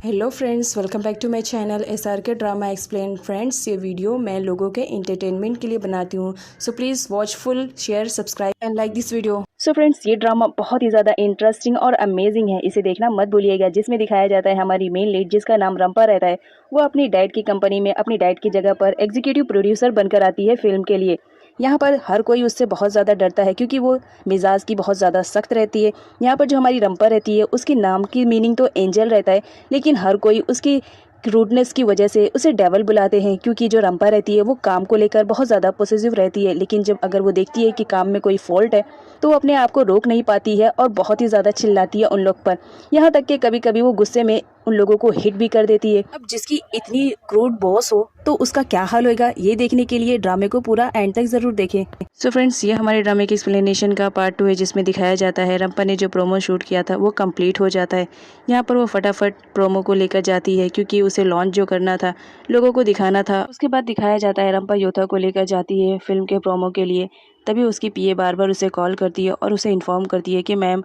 Hello friends, welcome back to my channel SRK drama explain. Friends, ये video मैं लोगों के एंटरटेनमेंट के लिए बनाती हूँ, so please watch full, share, subscribe and like this video. So friends, ये ड्रामा बहुत ही ज़्यादा इंटरेस्टिंग और अमेजिंग है, इसे देखना मत भूलिएगा। जिसमें दिखाया जाता है हमारी मेन लीड, जिसका नाम रंपा रहता है, वो अपनी डैड की कंपनी में अपनी डैड की जगह पर एग्जीक्यूटिव प्रोड्यूसर बनकर आती है फिल्म के लिए। यहाँ पर हर कोई उससे बहुत ज़्यादा डरता है क्योंकि वो मिजाज की बहुत ज़्यादा सख्त रहती है। यहाँ पर जो हमारी रंपा रहती है, उसके नाम की मीनिंग तो एंजल रहता है, लेकिन हर कोई उसकी रूडनेस की वजह से उसे डेवल बुलाते हैं। क्योंकि जो रंपा रहती है वो काम को लेकर बहुत ज़्यादा पॉसेसिव रहती है, लेकिन जब अगर वो देखती है कि काम में कोई फॉल्ट है तो वो अपने आप को रोक नहीं पाती है और बहुत ही ज़्यादा चिल्लाती है उन लोग पर। यहाँ तक कि कभी कभी वो गुस्से में उन लोगों को हिट भी कर देती है। अब जिसकी इतनी क्रूड बॉस हो तो उसका क्या हाल होगा, ये देखने के लिए ड्रामे को पूरा एंड तक ज़रूर देखें। सो फ्रेंड्स, ये हमारे ड्रामे की एक्सप्लेनेशन का पार्ट 2 है, जिसमें दिखाया जाता है रंपा ने जो प्रोमो शूट किया था वो कंप्लीट हो जाता है। यहाँ पर वो फटाफट प्रोमो को लेकर जाती है क्योंकि उसे लॉन्च जो करना था, लोगों को दिखाना था। उसके बाद दिखाया जाता है रंपा योथा को लेकर जाती है फिल्म के प्रोमो के लिए। तभी उसकी पीए बार बार उसे कॉल करती है और उसे इन्फॉर्म करती है कि मैम,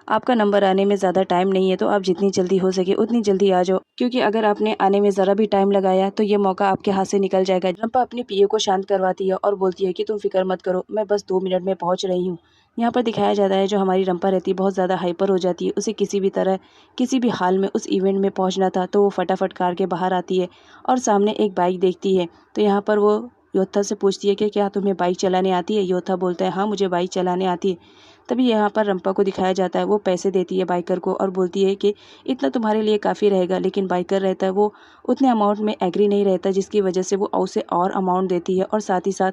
आपका नंबर आने में ज़्यादा टाइम नहीं है, तो आप जितनी जल्दी हो सके उतनी जल्दी आ जाओ, क्योंकि अगर आपने आने में ज़रा भी टाइम लगाया तो ये मौका आपके हाथ से निकल जाएगा। रंपा अपने पीए को शांत करवाती है और बोलती है कि तुम फिक्र मत करो, मैं बस 2 मिनट में पहुंच रही हूँ। यहाँ पर दिखाया जाता है जो हमारी रंपा रहती है बहुत ज़्यादा हाइपर हो जाती है। उसे किसी भी तरह किसी भी हाल में उस इवेंट में पहुँचना था, तो वो फटाफट कार के बाहर आती है और सामने एक बाइक देखती है। तो यहाँ पर वो योद्धा से पूछती है कि क्या तुम्हें बाइक चलाने आती है। योद्धा बोलता है हाँ, मुझे बाइक चलाने आती है। तभी यहाँ पर रंपा को दिखाया जाता है, वो पैसे देती है बाइकर को और बोलती है कि इतना तुम्हारे लिए काफ़ी रहेगा। लेकिन बाइकर रहता है वो उतने अमाउंट में एग्री नहीं रहता, जिसकी वजह से वो उसे और अमाउंट देती है और साथ ही साथ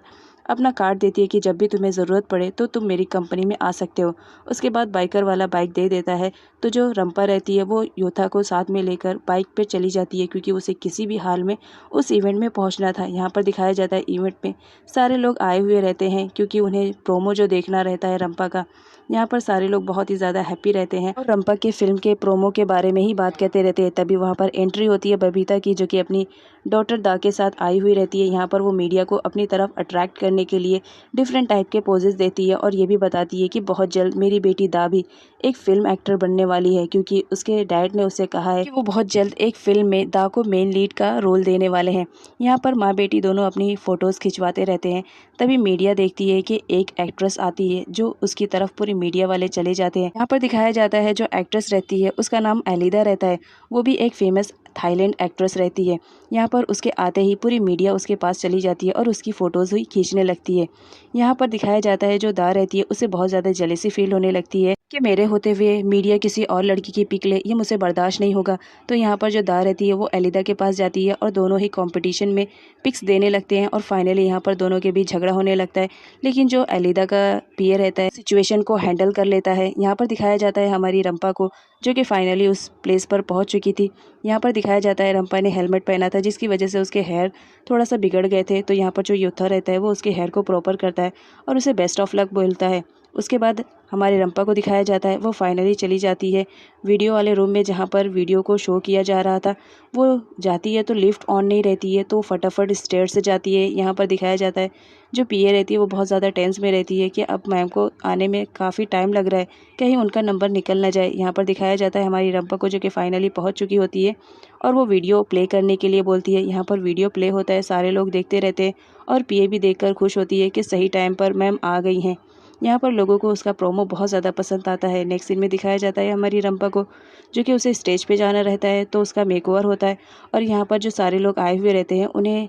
अपना कार्ड देती है कि जब भी तुम्हें ज़रूरत पड़े तो तुम मेरी कंपनी में आ सकते हो। उसके बाद बाइकर वाला बाइक दे देता है, तो जो रंपा रहती है वो योथा को साथ में लेकर बाइक पर चली जाती है, क्योंकि उसे किसी भी हाल में उस इवेंट में पहुंचना था। यहाँ पर दिखाया जाता है इवेंट में सारे लोग आए हुए रहते हैं, क्योंकि उन्हें प्रोमो जो देखना रहता है रंपा का। यहाँ पर सारे लोग बहुत ही ज़्यादा हैप्पी रहते हैं और रंपा के फिल्म के प्रोमो के बारे में ही बात करते रहते हैं। तभी वहाँ पर एंट्री होती है बबीता की, जो कि अपनी डॉटर दा के साथ आई हुई रहती है। यहाँ पर वो मीडिया को अपनी तरफ अट्रैक्ट करने के लिए डिफरेंट टाइप के पोजेस देती है और ये भी बताती है कि बहुत जल्द मेरी बेटी दा भी एक फिल्म एक्टर बनने वाली है, क्योंकि उसके डैड ने उसे कहा है कि वो बहुत जल्द एक फिल्म में दा को मेन लीड का रोल देने वाले हैं। यहाँ पर माँ बेटी दोनों अपनी फ़ोटोज़ खिंचवाते रहते हैं। तभी मीडिया देखती है कि एक एक्ट्रेस आती है, जो उसकी तरफ पूरी मीडिया वाले चले जाते हैं। यहाँ पर दिखाया जाता है जो एक्ट्रेस रहती है उसका नाम एलिदा रहता है, वो भी एक फेमस थाईलैंड एक्ट्रेस रहती है। यहाँ पर उसके आते ही पूरी मीडिया उसके पास चली जाती है और उसकी फ़ोटोज़ ही खींचने लगती है। यहाँ पर दिखाया जाता है जो दा रहती है उसे बहुत ज़्यादा जेलेसी फील होने लगती है कि मेरे होते हुए मीडिया किसी और लड़की की पिक ले, ये मुझे बर्दाश्त नहीं होगा। तो यहाँ पर जो दा रहती है वो एलिदा के पास जाती है और दोनों ही कंपटीशन में पिक्स देने लगते हैं और फाइनली यहाँ पर दोनों के बीच झगड़ा होने लगता है। लेकिन जो एलिदा का पीए रहता है सिचुएशन को हैंडल कर लेता है। यहाँ पर दिखाया जाता है हमारी रंपा को, जो कि फाइनली उस प्लेस पर पहुँच चुकी थी। यहाँ पर दिखाया जाता है रंपा ने हेलमेट पहना था, जिसकी वजह से उसके हेयर थोड़ा सा बिगड़ गए थे। तो यहाँ पर जो योद्धा रहता है वो उसके हेयर को प्रॉपर करता है और उसे बेस्ट ऑफ लक बोलता है। उसके बाद हमारे रंपा को दिखाया जाता है वो फाइनली चली जाती है वीडियो वाले रूम में, जहाँ पर वीडियो को शो किया जा रहा था। वो जाती है तो लिफ्ट ऑन नहीं रहती है, तो फटाफट स्टेयर से जाती है। यहाँ पर दिखाया जाता है जो पीए रहती है वो बहुत ज़्यादा टेंस में रहती है कि अब मैम को आने में काफ़ी टाइम लग रहा है, कहीं उनका नंबर निकल ना जाए। यहाँ पर दिखाया जाता है हमारी रंपा को, जो कि फाइनली पहुँच चुकी होती है और वो वीडियो प्ले करने के लिए बोलती है। यहाँ पर वीडियो प्ले होता है, सारे लोग देखते रहते हैं और पीए भी देखकर खुश होती है कि सही टाइम पर मैम आ गई हैं। यहाँ पर लोगों को उसका प्रोमो बहुत ज़्यादा पसंद आता है। नेक्स्ट सीन में दिखाया जाता है हमारी रंपा को, जो कि उसे स्टेज पे जाना रहता है, तो उसका मेकओवर होता है और यहाँ पर जो सारे लोग आए हुए रहते हैं उन्हें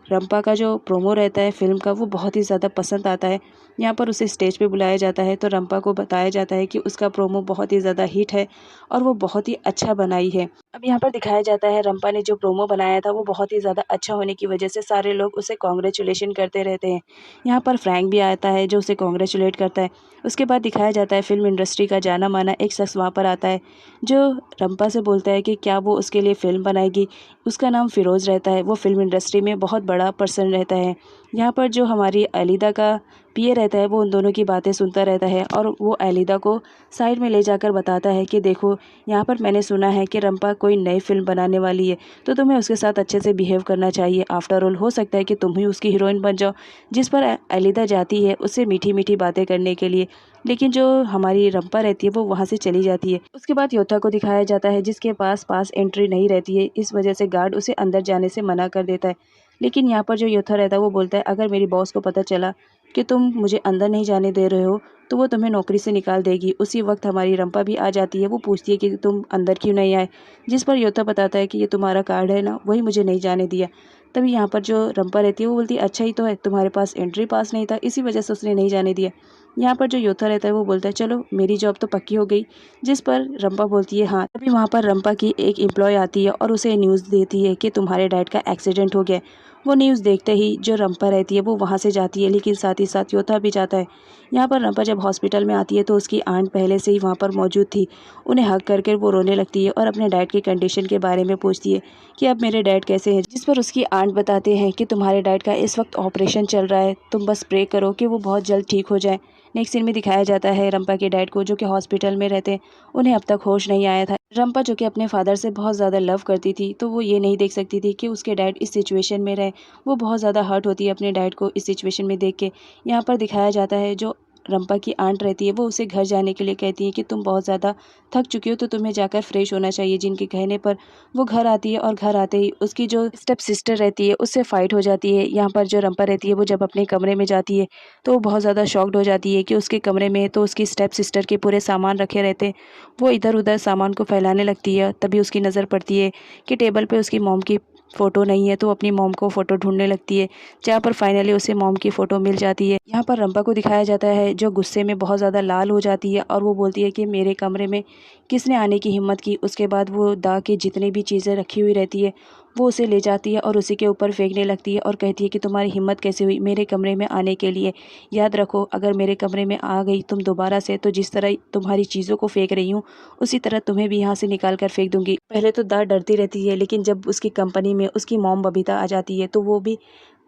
रंपा का जो प्रोमो रहता है फिल्म का वो बहुत ही ज़्यादा पसंद आता है। यहाँ पर उसे स्टेज पे बुलाया जाता है, तो रंपा को बताया जाता है कि उसका प्रोमो बहुत ही ज़्यादा हिट है और वो बहुत ही अच्छा बनाई है। अब यहाँ पर दिखाया जाता है रंपा ने जो प्रोमो बनाया था वो बहुत ही ज़्यादा अच्छा होने की वजह से सारे लोग उसे कॉन्ग्रेचुलेशन करते रहते हैं। यहाँ पर फ्रैंक भी आता है जो उसे कॉन्ग्रेचुलेट करता है। उसके बाद दिखाया जाता है फिल्म इंडस्ट्री का जाना माना एक शख्स वहाँ पर आता है, जो रंपा से बोलता है कि क्या वो उसके लिए फ़िल्म बनाएगी। उसका नाम फ़िरोज़ रहता है, वो फिल्म इंडस्ट्री में बहुत बड़ा पर्सन रहता है। यहाँ पर जो हमारी अलीदा का पीए रहता है वो उन दोनों की बातें सुनता रहता है और वो अलीदा को साइड में ले जाकर बताता है कि देखो, यहाँ पर मैंने सुना है कि रंपा कोई नई फिल्म बनाने वाली है, तो तुम्हें उसके साथ अच्छे से बिहेव करना चाहिए। आफ्टर ऑल हो सकता है कि तुम ही उसकी हीरोइन बन जाओ। जिस पर अलीदा जाती है उससे मीठी मीठी बातें करने के लिए, लेकिन जो हमारी रंपा रहती है वो वहाँ से चली जाती है। उसके बाद योथा को दिखाया जाता है जिसके पास एंट्री नहीं रहती है, इस वजह से गार्ड उसे अंदर जाने से मना कर देता है। लेकिन यहाँ पर जो योथा रहता है वो बोलता है, अगर मेरी बॉस को पता चला कि तुम मुझे अंदर नहीं जाने दे रहे हो तो वो तुम्हें नौकरी से निकाल देगी। उसी वक्त हमारी रंपा भी आ जाती है। वो पूछती है कि तुम अंदर क्यों नहीं आए, जिस पर योथा बताता है कि ये तुम्हारा कार्ड है ना, वही मुझे नहीं जाने दिया। तभी यहाँ पर जो रंपा रहती है वो बोलती है, अच्छा ही तो है, तुम्हारे पास एंट्री पास नहीं था, इसी वजह से उसने नहीं जाने दिया। यहाँ पर जो योथा रहता है वो बोलता है, चलो मेरी जॉब तो पक्की हो गई। जिस पर रंपा बोलती है हाँ। तभी वहाँ पर रंपा की एक एम्प्लॉय आती है और उसे न्यूज़ देती है कि तुम्हारे डैड का एक्सीडेंट हो गया। वो न्यूज़ देखते ही जो रंपा रहती है वो वहाँ से जाती है, लेकिन साथ ही साथ योथा भी जाता है। यहाँ पर रंपा जब हॉस्पिटल में आती है तो उसकी आंट पहले से ही वहाँ पर मौजूद थी। उन्हें हग करके वो रोने लगती है और अपने डैड की कंडीशन के बारे में पूछती है कि अब मेरे डैड कैसे हैं। जिस पर उसकी आंट बताते हैं कि तुम्हारे डैड का इस वक्त ऑपरेशन चल रहा है, तुम बस प्रे करो कि वो बहुत जल्द ठीक हो जाए। नेक्स्ट सीन में दिखाया जाता है रंपा के डैड को जो कि हॉस्पिटल में रहते हैं। उन्हें अब तक होश नहीं आया था। रंपा जो कि अपने फादर से बहुत ज़्यादा लव करती थी, तो वो ये नहीं देख सकती थी कि उसके डैड इस सिचुएशन में रहे। वो बहुत ज़्यादा हर्ट होती है अपने डैड को इस सिचुएशन में देख के। यहाँ पर दिखाया जाता है जो रंपा की आंट रहती है वो उसे घर जाने के लिए कहती है कि तुम बहुत ज़्यादा थक चुकी हो तो तुम्हें जाकर फ्रेश होना चाहिए। जिनके कहने पर वो घर आती है और घर आते ही उसकी जो स्टेप सिस्टर रहती है उससे फाइट हो जाती है। यहाँ पर जो रंपा रहती है वो जब अपने कमरे में जाती है तो वो बहुत ज़्यादा शॉक्ड हो जाती है कि उसके कमरे में तो उसकी स्टेप सिस्टर के पूरे सामान रखे रहते हैं। वो इधर उधर सामान को फैलाने लगती है। तभी उसकी नज़र पड़ती है कि टेबल पे उसकी मॉम की फ़ोटो नहीं है, तो अपनी मॉम को फ़ोटो ढूंढने लगती है, जहाँ पर फाइनली उसे मॉम की फ़ोटो मिल जाती है। यहाँ पर रंपा को दिखाया जाता है जो गुस्से में बहुत ज़्यादा लाल हो जाती है और वो बोलती है कि मेरे कमरे में किसने आने की हिम्मत की। उसके बाद वो दा की जितनी भी चीज़ें रखी हुई रहती है वो उसे ले जाती है और उसी के ऊपर फेंकने लगती है और कहती है कि तुम्हारी हिम्मत कैसे हुई मेरे कमरे में आने के लिए। याद रखो, अगर मेरे कमरे में आ गई तुम दोबारा से, तो जिस तरह तुम्हारी चीज़ों को फेंक रही हूँ उसी तरह तुम्हें भी यहाँ से निकाल कर फेंक दूंगी। पहले तो दा डरती रहती है, लेकिन जब उसकी कंपनी में उसकी मॉम बबीता आ जाती है तो वो भी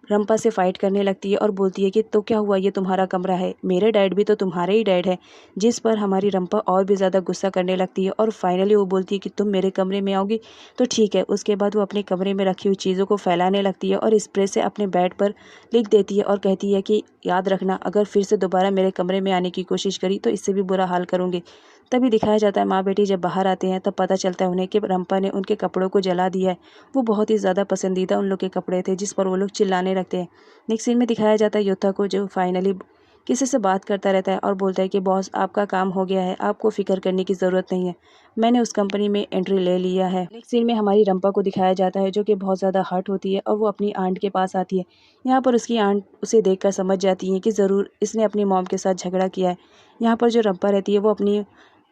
रंपा से फाइट करने लगती है और बोलती है कि तो क्या हुआ, ये तुम्हारा कमरा है, मेरे डैड भी तो तुम्हारे ही डैड है। जिस पर हमारी रंपा और भी ज़्यादा गुस्सा करने लगती है और फाइनली वो बोलती है कि तुम मेरे कमरे में आओगी तो ठीक है। उसके बाद वो अपने कमरे में रखी हुई चीज़ों को फैलाने लगती है और स्प्रे से अपने बेड पर लिख देती है और कहती है कि याद रखना, अगर फिर से दोबारा मेरे कमरे में आने की कोशिश करी तो इससे भी बुरा हाल करूँगी। तभी दिखाया जाता है माँ बेटी जब बाहर आते हैं तब पता चलता है उन्हें कि रंपा ने उनके कपड़ों को जला दिया है। वो बहुत ही ज़्यादा पसंदीदा उन लोग के कपड़े थे, जिस पर वो लोग चिल्लाने लगते हैं। नेक्स्ट सीन में दिखाया जाता है योथा को जो फाइनली किसी से बात करता रहता है और बोलता है कि बॉस, आपका काम हो गया है, आपको फिक्र करने की ज़रूरत नहीं है, मैंने उस कंपनी में एंट्री ले लिया है। नेक्स्ट सीन में हमारी रंपा को दिखाया जाता है जो कि बहुत ज़्यादा हर्ट होती है और वो अपनी आंट के पास आती है। यहाँ पर उसकी आंट उसे देखकर समझ जाती है कि ज़रूर इसने अपनी मॉम के साथ झगड़ा किया है। यहाँ पर जो रंपा रहती है वो अपनी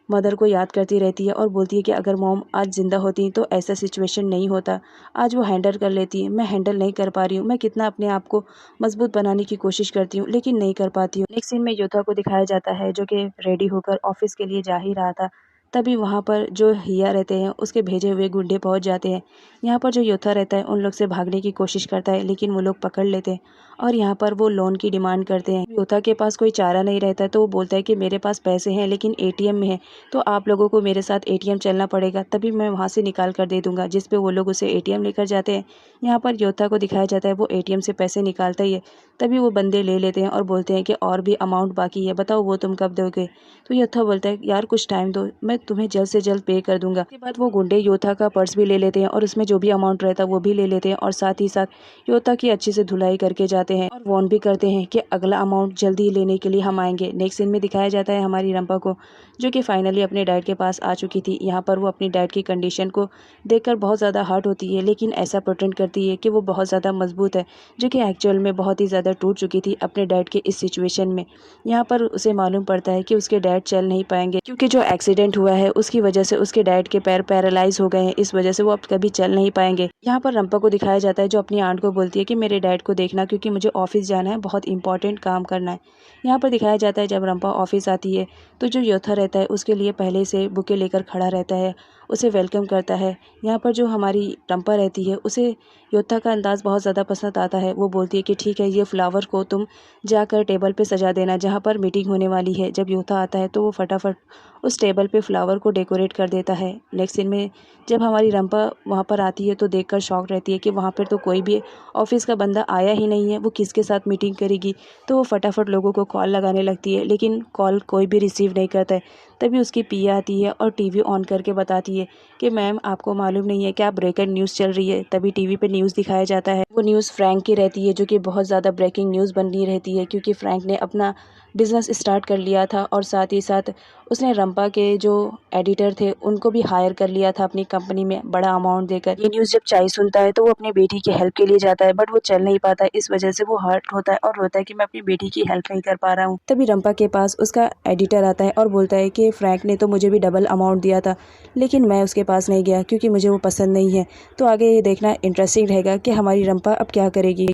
मदर को याद करती रहती है और बोलती है कि अगर मॉम आज ज़िंदा होती तो ऐसा सिचुएशन नहीं होता, आज वो हैंडल कर लेती। मैं हैंडल नहीं कर पा रही हूँ, मैं कितना अपने आप को मजबूत बनाने की कोशिश करती हूँ लेकिन नहीं कर पाती हूँ। नेक्स्ट सीन में योथा को दिखाया जाता है जो कि रेडी होकर ऑफिस के लिए जा ही रहा था। तभी वहाँ पर जो हिया रहते हैं उसके भेजे हुए गुंडे पहुँच जाते हैं। यहाँ पर जो योथा रहता है उन लोग से भागने की कोशिश करता है, लेकिन वो लोग पकड़ लेते हैं और यहाँ पर वो लोन की डिमांड करते हैं। योथा के पास कोई चारा नहीं रहता है तो वो बोलता है कि मेरे पास पैसे हैं लेकिन एटीएम में है, तो आप लोगों को मेरे साथ एटीएम चलना पड़ेगा, तभी मैं वहाँ से निकाल कर दे दूंगा। जिस पे वो लोग उसे एटीएम लेकर जाते हैं। यहाँ पर योथा को दिखाया जाता है वो एटीएम से पैसे निकालता ही है। तभी वो बंदे ले लेते हैं और बोलते हैं कि और भी अमाउंट बाकी है, बताओ वो तुम कब दोगे। तो योथा बोलता है यार कुछ टाइम दो, मैं तुम्हें जल्द से जल्द पे कर दूंगा। उसके बाद वो गुंडे योथा का पर्स भी ले लेते हैं और उसमें जो भी अमाउंट रहता है वो भी ले लेते हैं और साथ ही साथ योथा की अच्छे से धुलाई करके जाते हैं और वार्न भी करते हैं कि अगला अमाउंट जल्दी लेने के लिए हम आएंगे। नेक्स्ट सीन में दिखाया जाता है हमारी रंपा को जो कि फाइनली अपने डैड के पास आ चुकी थी। यहाँ पर वो अपनी डैड की कंडीशन को देखकर बहुत ज़्यादा हर्ट होती है, लेकिन ऐसा प्रिटेंड करती है कि वो बहुत ज़्यादा मजबूत है, जो कि एक्चुअल में बहुत ही ज़्यादा टूट चुकी थी अपने डैड के इस सिचुएशन में। यहाँ पर उसे मालूम पड़ता है कि उसके डैड चल नहीं पाएंगे क्योंकि जो एक्सीडेंट हुआ है उसकी वजह से उसके डैड के पैर पैरालाइज हो गए हैं, इस वजह से वो अब कभी चल नहीं पाएंगे। यहाँ पर रंपा को दिखाया जाता है जो अपनी आंट को बोलती है कि मेरे डैड को देखना क्योंकि मुझे ऑफिस जाना है, बहुत इंपॉर्टेंट काम करना है। यहाँ पर दिखाया जाता है जब रंपा ऑफिस आती है तो जो योथा रहता है उसके लिए पहले से बुके लेकर खड़ा रहता है। उसे वेलकम करता है। यहाँ पर जो हमारी रंपा रहती है उसे योद्धा का अंदाज़ बहुत ज़्यादा पसंद आता है। वो बोलती है कि ठीक है, ये फ्लावर को तुम जाकर टेबल पे सजा देना जहाँ पर मीटिंग होने वाली है। जब योद्धा आता है तो वो फटाफट उस टेबल पे फ्लावर को डेकोरेट कर देता है। नेक्स्ट सीन में जब हमारी रंपा वहाँ पर आती है तो देखकर शॉक रहती है कि वहाँ पर तो कोई भी ऑफिस का बंदा आया ही नहीं है, वो किसके साथ मीटिंग करेगी। तो वो फटाफट लोगों को कॉल लगाने लगती है, लेकिन कॉल कोई भी रिसीव नहीं करता है। तभी उसकी पिया आती है और टीवी ऑन करके बताती है कि मैम, आपको मालूम नहीं है क्या ब्रेकिंग न्यूज़ चल रही है। तभी टीवी पे न्यूज़ दिखाया जाता है। वो न्यूज़ फ्रैंक की रहती है, जो कि बहुत ज़्यादा ब्रेकिंग न्यूज़ बनी रहती है, क्योंकि फ्रैंक ने अपना बिज़नेस स्टार्ट कर लिया था और साथ ही साथ उसने रंपा के जो एडिटर थे उनको भी हायर कर लिया था अपनी कंपनी में बड़ा अमाउंट देकर। ये न्यूज़ जब चाई सुनता है तो वो अपनी बेटी की हेल्प के लिए जाता है, बट वो चल नहीं पाता है। इस वजह से वो हर्ट होता है और रोता है कि मैं अपनी बेटी की हेल्प नहीं कर पा रहा हूँ। तभी रंपा के पास उसका एडिटर आता है और बोलता है कि फ्रैंक ने तो मुझे भी डबल अमाउंट दिया था, लेकिन मैं उसके पास नहीं गया क्योंकि मुझे वो पसंद नहीं है। तो आगे ये देखना इंटरेस्टिंग रहेगा कि हमारी रंपा अब क्या करेगी।